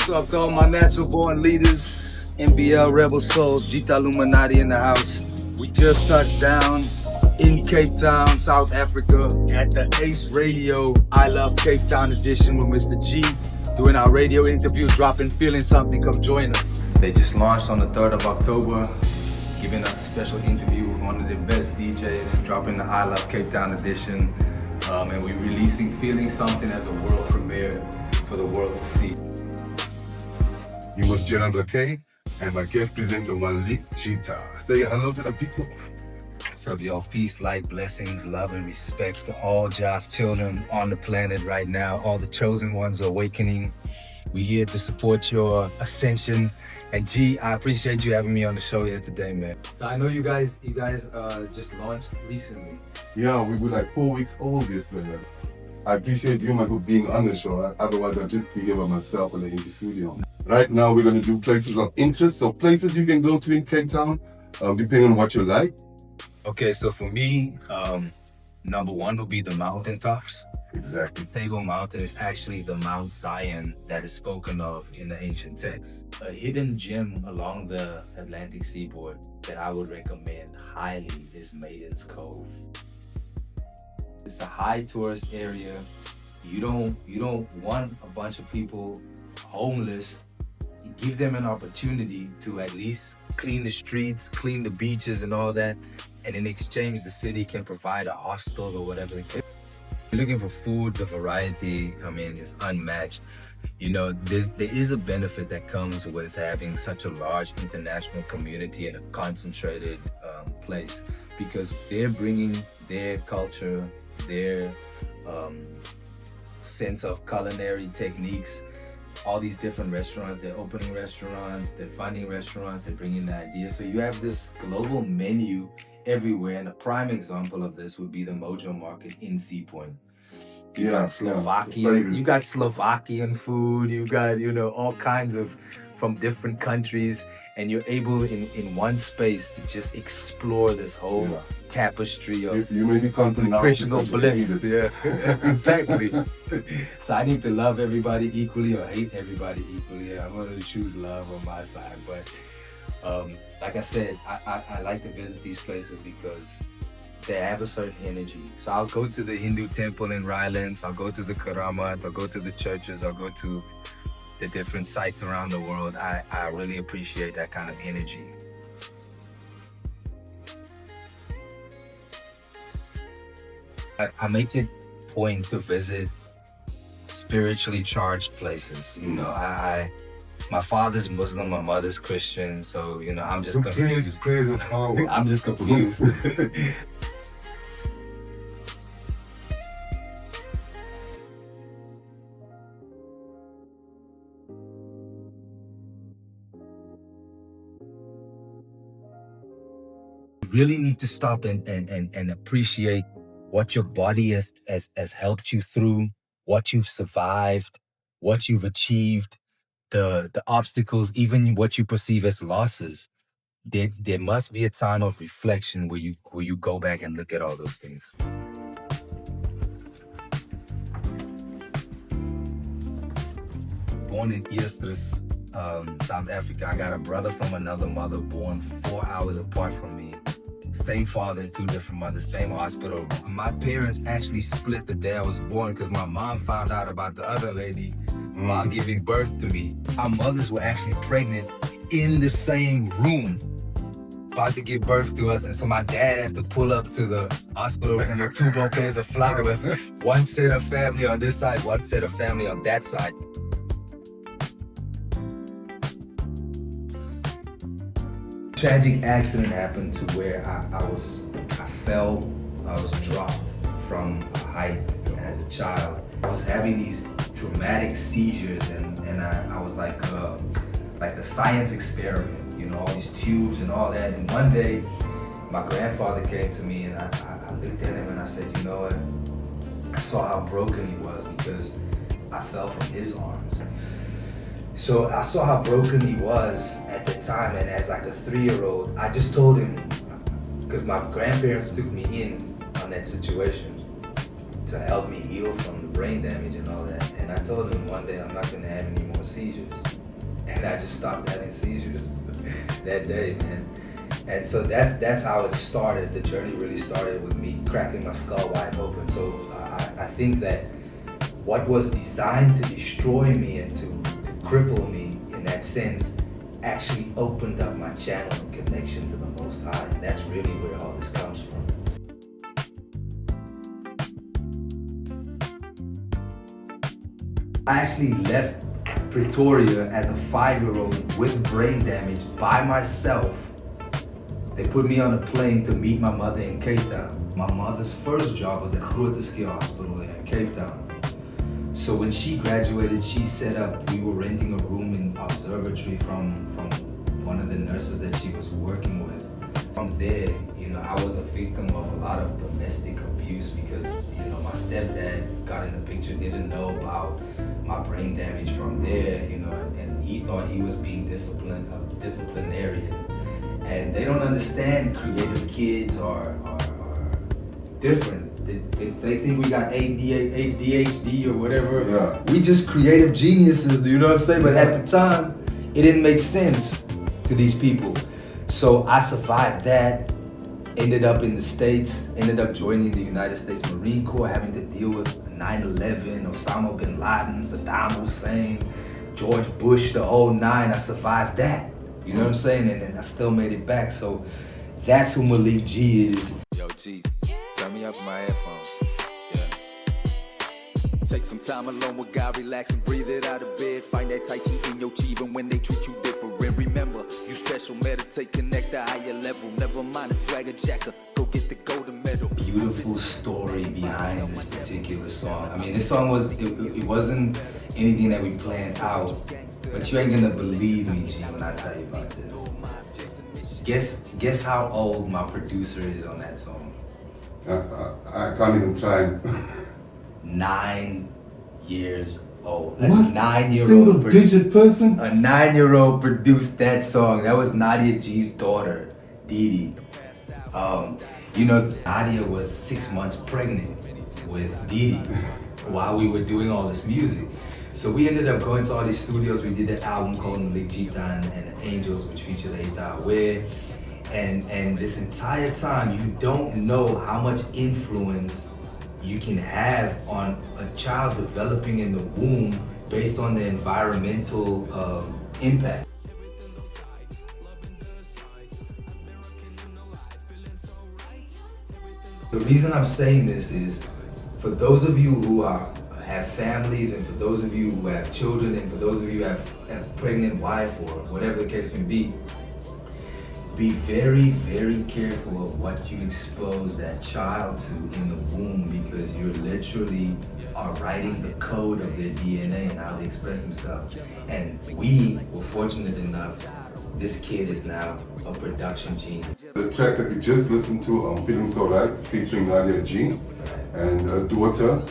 What's up to all my natural born leaders, NBL Rebel Souls, Gita Illuminati in the house. We just touched down in Cape Town, South Africa at the Ace Radio I Love Cape Town edition with Mr. G, doing our radio interview, dropping Feeling Something. Come join us. They just launched on the 3rd of October, giving us a special interview with one of the best DJs, dropping the I Love Cape Town edition. And we're releasing Feeling Something as a world premiere for the world to see. You was Gerald K and my guest presenter Malik Gita. Say hello to the people. So yo, peace, light, blessings, love, and respect to all God's children on the planet right now. All the chosen ones awakening. We're here to support your ascension. And G, I appreciate you having me on the show here today, man. So I know you guys just launched recently. Yeah, we were like 4 weeks old yesterday. I appreciate you, Michael, being on the show. Otherwise, I'd just be here by myself in the indie studio. Right now, we're going to do places of interest. So places you can go to in Cape Town, depending on what you like. Okay, so for me, number one will be the mountaintops. Exactly. Table Mountain is actually the Mount Zion that is spoken of in the ancient texts. A hidden gem along the Atlantic seaboard that I would recommend highly is Maiden's Cove. It's a high tourist area. You don't want a bunch of people homeless. You give them an opportunity to at least clean the streets, clean the beaches and all that. And in exchange, the city can provide a hostel or whatever the case. If you're looking for food, the variety, is unmatched. You know, there is a benefit that comes with having such a large international community in a concentrated place, because they're bringing their culture, their sense of culinary techniques, all these different restaurants. They're opening restaurants, they're funding restaurants, they're bringing the ideas. So you have this global menu everywhere, and a prime example of this would be the Mojo Market in Sea Point. You got Slovakian food, you got all kinds of from different countries, and you're able in one space to just explore this whole tapestry of you may be nutritional bliss. Yeah, exactly. So I need to love everybody equally or hate everybody equally. I'm gonna choose love on my side, but like I said, I like to visit these places because they have a certain energy. So I'll go to the Hindu temple in Rylands, I'll go to the Karamat, I'll go to the churches, I'll go to the different sites around the world. I really appreciate that kind of energy. I make it a point to visit spiritually charged places. My father's Muslim, my mother's Christian, so I'm just confused. I'm just confused. You really need to stop and appreciate what your body has helped you through, what you've survived, what you've achieved, the obstacles, even what you perceive as losses. There must be a time of reflection where you go back and look at all those things. Born in Eerstrus, South Africa. I got a brother from another mother born 4 hours apart from me. Same father, 2 different mothers, same hospital. My parents actually split the day I was born because my mom found out about the other lady while giving birth to me. Our mothers were actually pregnant in the same room, about to give birth to us. And so my dad had to pull up to the hospital and there were 2 bouquets of flowers. One set of family on this side, one set of family on that side. Tragic accident happened to where I was dropped from a height as a child. I was having these dramatic seizures and I was like a science experiment, all these tubes and all that. And one day my grandfather came to me and I looked at him and I said, you know what? I saw how broken he was because I fell from his arms. So I saw how broken he was at the time, and as like a 3-year-old, I just told him, because my grandparents took me in on that situation to help me heal from the brain damage and all that. And I told him one day I'm not gonna have any more seizures. and I just stopped having seizures that day, man. And so that's how it started. The journey really started with me cracking my skull wide open. So I think that what was designed to destroy me and to cripple me in that sense actually opened up my channel and connection to the Most High. And that's really where all this comes from. I actually left Pretoria as a 5-year-old with brain damage by myself. They put me on a plane to meet my mother in Cape Town. My mother's first job was at Grooteskiel Hospital in Cape Town. So when she graduated, she set up, we were renting a room in observatory from one of the nurses that she was working with. From there, I was a victim of a lot of domestic abuse because, my stepdad got in the picture, didn't know about my brain damage from there, and he thought he was being disciplinarian. And they don't understand creative kids are different. They think we got ADHD or whatever. Yeah. We just creative geniuses, you know what I'm saying? But at the time, it didn't make sense to these people. So I survived that, ended up in the States, ended up joining the United States Marine Corps, having to deal with 9/11, Osama bin Laden, Saddam Hussein, George Bush, the whole nine. I survived that. You know what I'm saying? And I still made it back. So that's who Malik G is. Yo, G, turn me up my headphones. Yeah. Take some time alone with God, relax and breathe it out of bed. Find that Tai Chi in your chi even when they treat you different. Remember, you special, meditate, connect to higher level. Never mind a swagger jacker, go get the golden medal. Beautiful story behind this particular song. I mean, this song it wasn't anything that we planned out, but you ain't gonna believe me, G, when I tell you about this. Guess how old my producer is on that song? I can't even try. 9 years old. What? A 9-year-old Single-digit person? A 9-year-old produced that song. That was Nadia G's daughter, Dee Dee. Nadia was 6 months pregnant with Dee Dee while we were doing all this music. So we ended up going to all these studios. We did an album called Malik Gita and Angels, which featured Eita Aware. And this entire time, you don't know how much influence you can have on a child developing in the womb based on the environmental impact. The reason I'm saying this is, for those of you who have families, and for those of you who have children, and for those of you who have a pregnant wife or whatever the case may be very, very careful of what you expose that child to in the womb, because you literally are writing the code of their DNA and how they express themselves. And we were fortunate enough, this kid is now a production genius. The track that we just listened to, I'm Feeling So Right, featuring Nadia G and her daughter.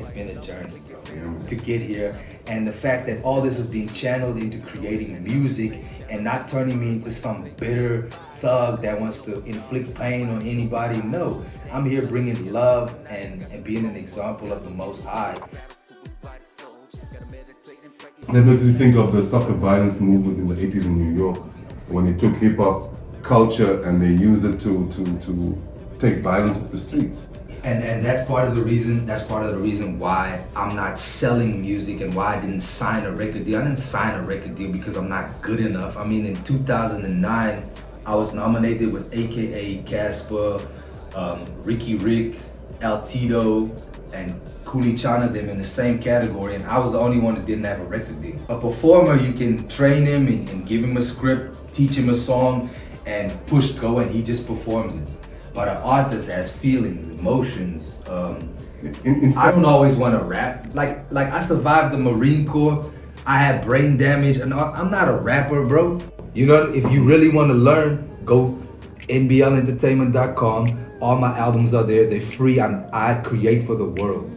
It's been a journey, bro, to get here, and the fact that all this is being channeled into creating music and not turning me into some bitter thug that wants to inflict pain on anybody. No, I'm here bringing love and being an example of the Most High. What do you think of the Stop the Violence movement in the 80s in New York, when they took hip hop culture and they used it to take violence off the streets? And that's part of the reason why I'm not selling music and why I didn't sign a record deal. I didn't sign a record deal because I'm not good enough. I mean, in 2009, I was nominated with AKA Casper, Ricky Rick, El Tito, and Kuli Chana, them in the same category, and I was the only one that didn't have a record deal. A performer, you can train him and give him a script, teach him a song, and push go, and he just performs it. But an artist has feelings, emotions. I don't always want to rap. Like I survived the Marine Corps. I had brain damage, and I'm not a rapper, bro. You know, if you really want to learn, go nblentertainment.com. All my albums are there. They're free. I create for the world.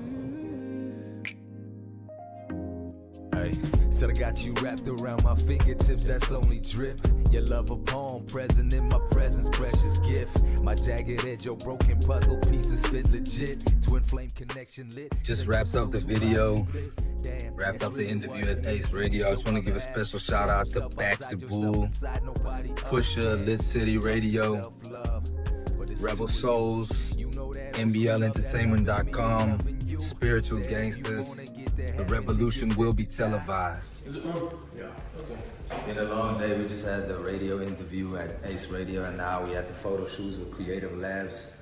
Hey, said I got you wrapped around my fingertips. That's only drip. Your love a poem, present in my presence, precious gift. My jagged edge, your broken puzzle pieces fit legit. Twin flame connection lit. Just wrapped up the video. Wrapped up the interview at Ace Radio. I just want to give a special shout out to Baxter Bull, Pusha, Lit City Radio, Rebel Souls, MBLentertainment.com, Spiritual Gangsters. The revolution will be televised. Been a long day. We just had the radio interview at Ace Radio, and now we at the photo shoots with Creative Labs,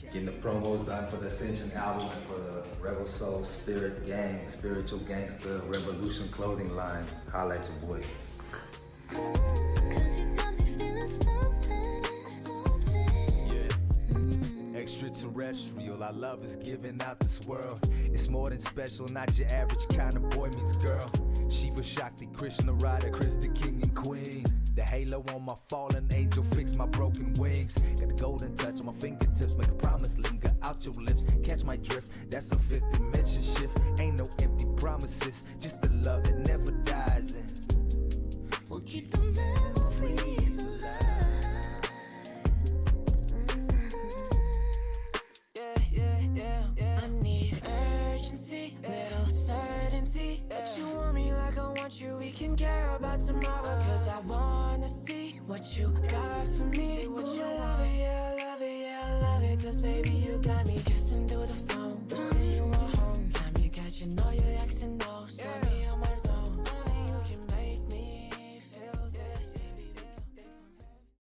getting the promos done for the Ascension album and for the Rebel Soul Spirit Gang, Spiritual Gangster Revolution clothing line. Holla at your boy. Extraterrestrial, our love is giving out this world. It's more than special, not your average kind of boy meets girl. Shiva Shakti, Krishna Radha, Chris the King and Queen. The halo on my fallen angel, fix my broken wings. Got the golden touch on my fingertips, make a promise, linger out your lips. Catch my drift, that's a fifth dimension shift. Ain't no empty promises, just the love that never dies. And we'll keep the memories alive. I need urgency, little certainty that you want me like I want you. We can care about tomorrow, cause I wanna see what you got for me. Would you love it, yeah, I love it, yeah, I love it. Cause baby, you got me